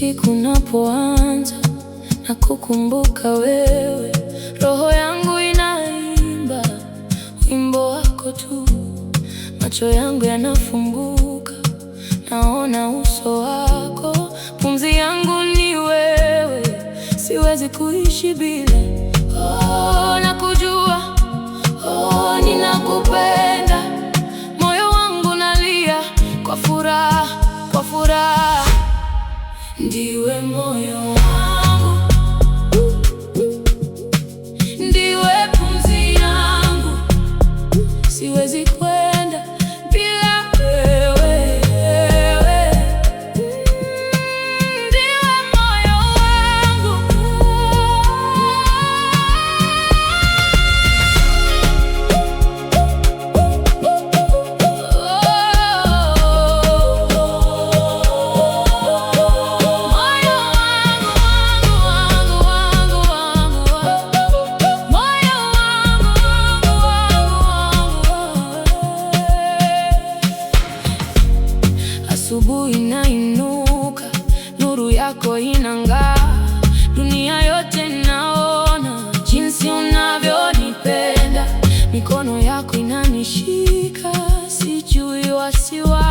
Usiku unapoanza na kukumbuka wewe, roho yangu inaimba wimbo wako tu. Macho yangu yanafumbuka, naona uso wako. Pumzi yangu ni wewe, siwezi kuishi bila. Nakujua, ninakupenda. Moyo wangu nalia kwa furaha, kwa furaha. Ndiwe moyo wangu, ndiwe pumzi yangu, siwezi kwenda bila wewe. Ndiwe moyo wangu. Asubuhi inainuka, nuru yako inang'aa, dunia yote naona jinsi unavyonipenda. Mikono yako inanishika, sijui wasiwasi.